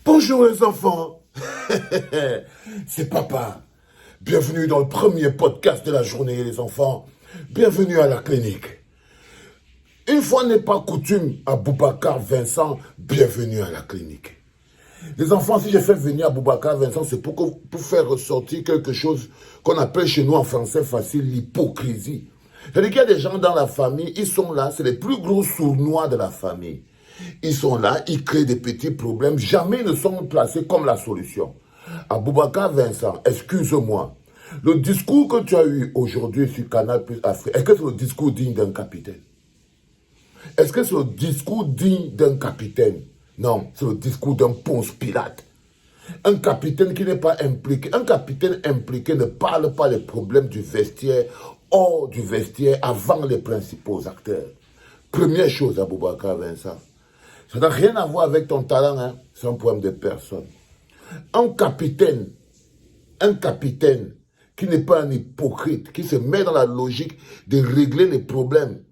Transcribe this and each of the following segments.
Bonjour les enfants, c'est papa. Bienvenue dans le premier podcast de la journée les enfants. Bienvenue à la clinique. Une fois n'est pas coutume, à Boubacar Vincent, bienvenue à la clinique. Les enfants, si j'ai fait venir à Boubacar Vincent, c'est pour faire ressortir quelque chose qu'on appelle chez nous en français facile l'hypocrisie. C'est-à-dire qu'il y a des gens dans la famille, ils sont là, c'est les plus gros sournois de la famille. Ils sont là, ils créent des petits problèmes, jamais ils ne sont placés comme la solution. Boubacar Vincent, excuse-moi, le discours que tu as eu aujourd'hui sur Canal Plus Afrique, est-ce que c'est le discours digne d'un capitaine? Est-ce que c'est le discours digne d'un capitaine? Non, c'est le discours d'un Ponce Pilate. Un capitaine qui n'est pas impliqué, un capitaine impliqué ne parle pas des problèmes du vestiaire, hors du vestiaire, avant les principaux acteurs. Première chose à Boubacar Vincent. Ça n'a rien à voir avec ton talent, hein? C'est un problème de personne. Un capitaine qui n'est pas un hypocrite, qui se met dans la logique de régler les problèmes,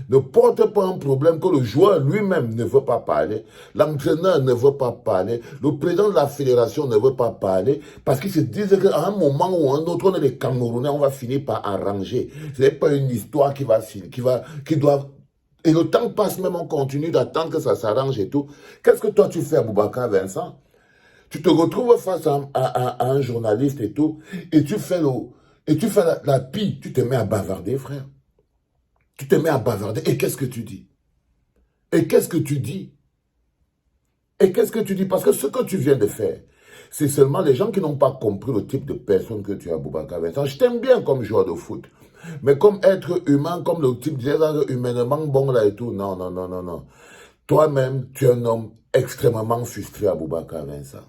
ne porte pas un problème que le joueur lui-même ne veut pas parler, l'entraîneur ne veut pas parler, le président de la fédération ne veut pas parler, parce qu'ils se disent qu'à un moment ou un autre, on est les Camerounais, on va finir par arranger. Ce n'est pas une histoire qui doit... Et le temps passe même, on continue d'attendre que ça s'arrange et tout. Qu'est-ce que toi tu fais à Boubacar Vincent? Tu te retrouves face à un journaliste et tout, et tu fais la pie, tu te mets à bavarder, frère. Tu te mets à bavarder, et qu'est-ce que tu dis? Et qu'est-ce que tu dis? Et qu'est-ce que tu dis? Parce que ce que tu viens de faire, c'est seulement les gens qui n'ont pas compris le type de personne que tu es, Boubacar Vincent. Je t'aime bien comme joueur de foot. Mais comme être humain, comme le type disait humainement bon là et tout, non, non, non, non, non. Toi-même, tu es un homme extrêmement frustré à Boubacar Vincent.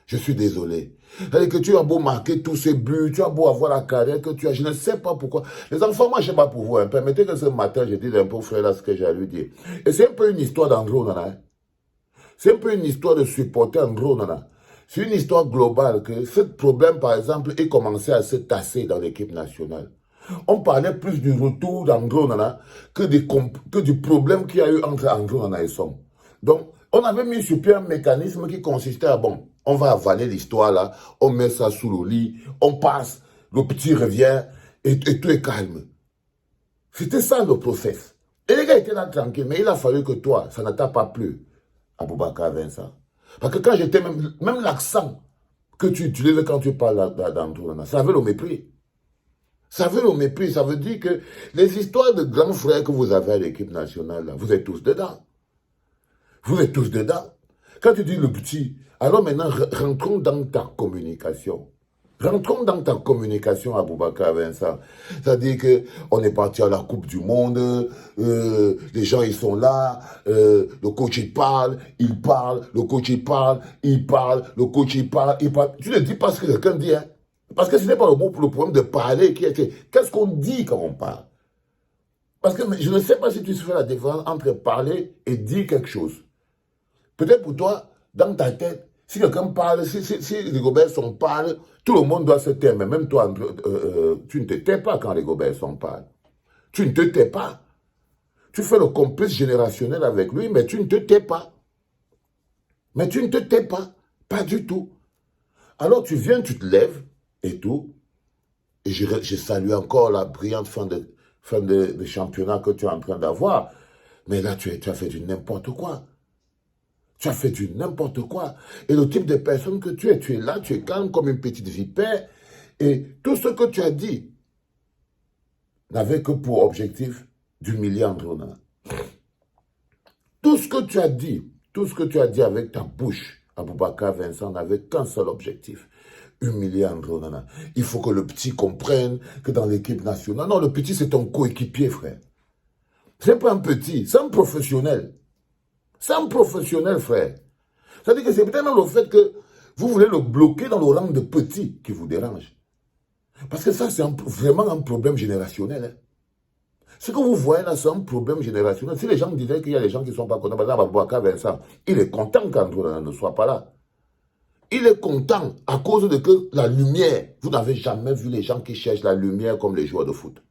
Je suis désolé. C'est-à-dire que tu as beau marquer tous ces buts, tu as beau avoir la carrière que tu as, je ne sais pas pourquoi. Les enfants, moi, je ne sais pas pour vous. Hein. Permettez que ce matin, je dise un peu au frère là ce que j'ai à lui dire. Et c'est un peu une histoire d'Andro Nana. Hein. C'est un peu une histoire de supporter Andro Nana. C'est une histoire globale que ce problème, par exemple, est commencé à se tasser dans l'équipe nationale. On parlait plus du retour d'Andro Nana que du problème qu'il y a eu entre Andro Nana et Somme. Donc, on avait mis sur pied un mécanisme qui consistait à, bon, on va avaler l'histoire là, on met ça sous le lit, on passe, le petit revient et tout est calme. C'était ça le process. Et les gars étaient là tranquilles, mais il a fallu que toi, ça ne t'a pas plu, Boubacar Vincent. Parce que quand j'étais même l'accent que tu utilises quand tu parles d'Andro Nana, ça avait le mépris. Ça veut le mépris, ça veut dire que les histoires de grands frères que vous avez à l'équipe nationale, là, vous êtes tous dedans. Vous êtes tous dedans. Quand tu dis le petit, alors maintenant, rentrons dans ta communication. Rentrons dans ta communication à Boubacar Vincent. C'est-à-dire qu'on est parti à la Coupe du Monde, les gens ils sont là, le coach il parle, le coach il parle, le coach il parle. Tu ne dis pas ce que quelqu'un dit, hein. Parce que ce n'est pas le mot pour le problème de parler qui est... Qu'est-ce qu'on dit quand on parle? Parce que je ne sais pas si tu fais la différence entre parler et dire quelque chose. Peut-être pour toi, dans ta tête, si quelqu'un parle, si Rigobert parle, tout le monde doit se taire. Mais même toi, tu ne te tais pas quand Rigobert parle. Tu ne te tais pas. Tu fais le complice générationnel avec lui, mais tu ne te tais pas. Mais tu ne te tais pas. Pas du tout. Alors tu viens, tu te lèves, et tout. Et je salue encore la brillante fin de championnat que tu es en train d'avoir. Mais là, tu as fait du n'importe quoi. Tu as fait du n'importe quoi. Et le type de personne que tu es là, tu es calme comme une petite vipère. Et tout ce que tu as dit n'avait que pour objectif d'humilier Andro Nana. Tout ce que tu as dit avec ta bouche, Boubacar Vincent, n'avait qu'un seul objectif. Humilier Andro Nana. Il faut que le petit comprenne que dans l'équipe nationale... Non, le petit, c'est ton coéquipier, frère. C'est pas un petit, c'est un professionnel. C'est un professionnel, frère. C'est-à-dire que c'est peut-être le fait que vous voulez le bloquer dans le rang de petit qui vous dérange. Parce que ça, c'est vraiment un problème générationnel. Hein. Ce que vous voyez là, c'est un problème générationnel. Si les gens disaient qu'il y a des gens qui ne sont pas contents, par exemple, Boubacar Vincent, il est content qu'Andro Nana ne soit pas là. Il est content à cause de que la lumière, vous n'avez jamais vu les gens qui cherchent la lumière comme les joueurs de foot.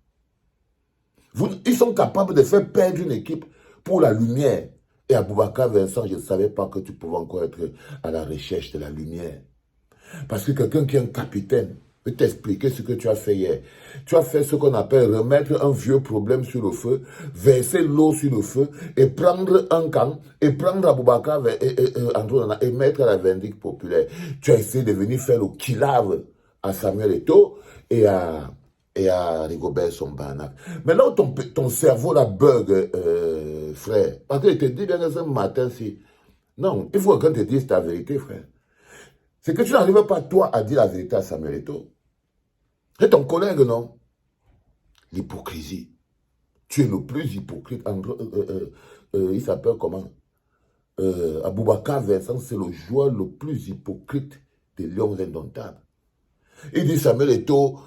Ils sont capables de faire perdre une équipe pour la lumière. Et à Boubacar Vincent, je ne savais pas que tu pouvais encore être à la recherche de la lumière. Parce que quelqu'un qui est un capitaine peut t'expliquer ce que tu as fait hier. Tu as fait ce qu'on appelle remettre un vieux problème sur le feu, verser l'eau sur le feu et prendre un camp et prendre Aboubacar et mettre à la vindicte populaire. Tu as essayé de venir faire le kilave à Samuel Eto'o et à Rigobert Sombana. Mais là où ton cerveau là bug, frère, parce qu'il te dit bien ce matin, si. Non, il faut que quelqu'un te dise ta vérité, frère. C'est que tu n'arrives pas, toi, à dire la vérité à Samuel Eto'o. C'est ton collègue, non? L'hypocrisie. Tu es le plus hypocrite. Il s'appelle comment? Aboubacar Vincent, c'est le joueur le plus hypocrite des Lions Indomptables. Il dit Samuel Eto'o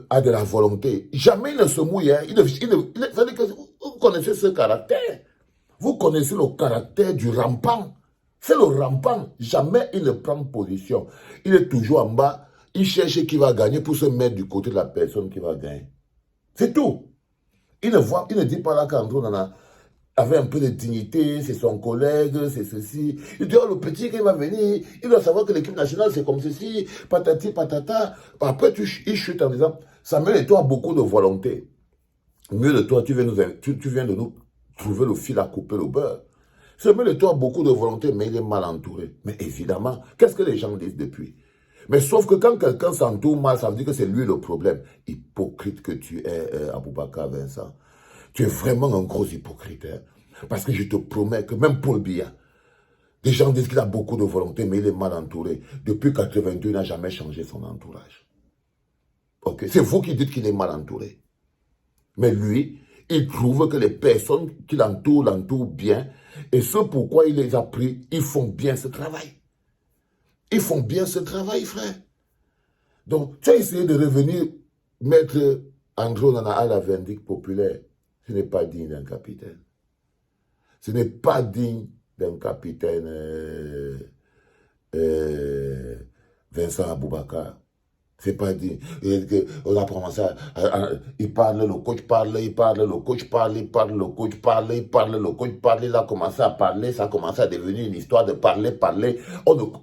a de la volonté. Jamais il ne se mouille. Hein. Vous connaissez ce caractère. Vous connaissez le caractère du rampant. C'est le rampant. Jamais il ne prend position. Il est toujours en bas. Il cherche qui va gagner pour se mettre du côté de la personne qui va gagner. C'est tout. Il ne dit pas là qu'Andrew Nana avait un peu de dignité, c'est son collègue, c'est ceci. Il dit, oh, le petit qui va venir, il doit savoir que l'équipe nationale, c'est comme ceci, patati, patata. Après, il chute en disant, Samuel et toi a beaucoup de volonté. Mieux de toi, tu viens de nous trouver le fil à couper le beurre. Samuel et toi a beaucoup de volonté, mais il est mal entouré. Mais évidemment, qu'est-ce que les gens disent depuis? Mais sauf que quand quelqu'un s'entoure mal, ça veut dire que c'est lui le problème. Hypocrite que tu es, Aboubacar Vincent. Tu es vraiment un gros hypocrite. Hein? Parce que je te promets que même Paul Biya, les gens disent qu'il a beaucoup de volonté, mais il est mal entouré. Depuis 82, il n'a jamais changé son entourage. Okay? C'est vous qui dites qu'il est mal entouré. Mais lui, il trouve que les personnes qui l'entourent bien. Et ce pourquoi il les a pris, ils font bien ce travail. Ils font bien ce travail, frère. Donc, tu as essayé de revenir mettre Andrew Nana à la vindicte populaire. Ce n'est pas digne d'un capitaine. Ce n'est pas digne d'un capitaine Vincent Aboubacar. C'est pas digne. On a commencé il parle, le coach parle, il parle, le coach parle, il parle, le coach parle, il parle, le coach parle, il a commencé à parler, ça a commencé à devenir une histoire de parler.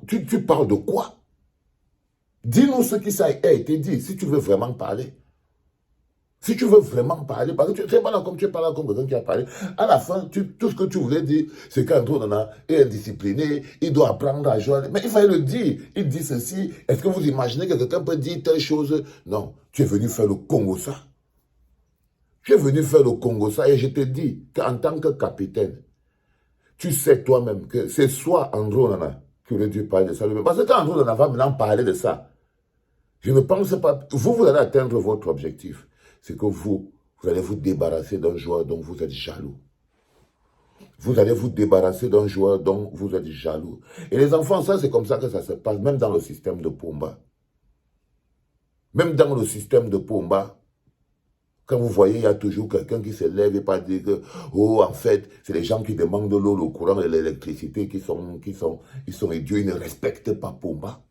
Tu parles de quoi? Dis-nous ce qui a été dit, si tu veux vraiment parler. Si tu veux vraiment parler, parce que tu es pas là comme quelqu'un qui a parlé. À la fin, tout ce que tu voulais dire, c'est qu'Andrew Nana est indiscipliné, il doit apprendre à jouer. Mais il fallait le dire. Il dit ceci. Est-ce que vous imaginez que quelqu'un peut dire telle chose? Non. Tu es venu faire le Congo ça. Tu es venu faire le Congo ça et je te dis qu'en tant que capitaine, tu sais toi-même que c'est soit Andrew Nana qui aurait dû parler de ça lui-même. Parce que quand Andrew Nana va maintenant parler de ça, je ne pense pas. Vous allez atteindre votre objectif. C'est que vous allez vous débarrasser d'un joueur dont vous êtes jaloux. Vous allez vous débarrasser d'un joueur dont vous êtes jaloux. Et les enfants, ça c'est comme ça que ça se passe, même dans le système de Pomba. Même dans le système de Pomba, quand vous voyez, il y a toujours quelqu'un qui se lève et pas dire que, oh, en fait, c'est les gens qui demandent l'eau, le courant et l'électricité ils sont idiots, ils ne respectent pas Pomba.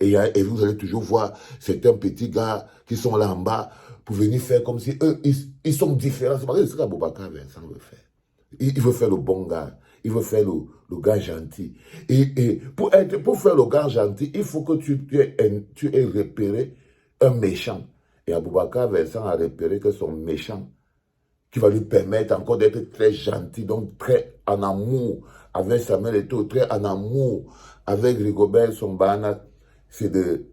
Et vous allez toujours voir certains petits gars qui sont là en bas pour venir faire comme si eux, ils sont différents. C'est parce que c'est ce qu'Aboubacar Vincent veut faire. Il veut faire le bon gars. Il veut faire le gars gentil. Et pour faire le gars gentil, il faut que tu aies repéré un méchant. Et Aboubacar Vincent a repéré que son méchant, qui va lui permettre encore d'être très gentil, donc très en amour avec Samuel Eto'o, très en amour avec Rigobert Sombana, c'est de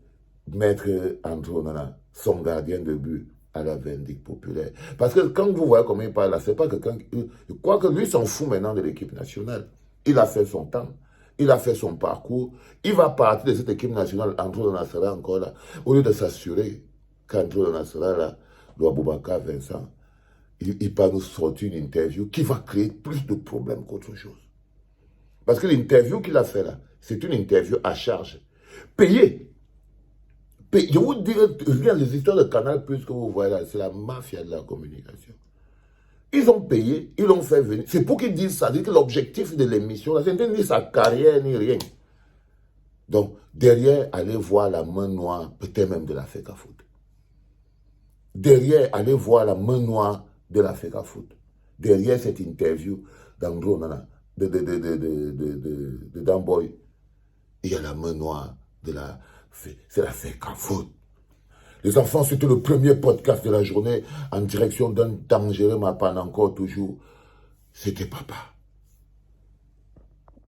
mettre Andrew Nana, son gardien de but, à la vindicte populaire. Parce que quand vous voyez comment il parle là, c'est pas quelqu'un... Je crois que lui s'en fout maintenant de l'équipe nationale. Il a fait son temps, il a fait son parcours, il va partir de cette équipe nationale, Andrew Nana sera encore là, au lieu de s'assurer qu'Andrew Nana sera là, le Aboubacar Vincent, il va nous sortir une interview qui va créer plus de problèmes qu'autre chose. Parce que l'interview qu'il a fait là, c'est une interview à charge. Payé. Je vous dirai, regarde les histoires de Canal Plus que vous voyez là, c'est la mafia de la communication. Ils ont payé, ils l'ont fait venir. C'est pour qu'ils disent ça, dire que l'objectif de l'émission, c'est ni sa carrière, ni rien. Donc, derrière, allez voir la main noire, peut-être même de la FECAFOOT. Derrière, allez voir la main noire de la FECAFOOT. Derrière cette interview, d'Andro, de Damboy. Il y a la main noire c'est la fée faute. Les enfants, c'était le premier podcast de la journée en direction d'un Tangeré Mapan encore toujours. C'était papa.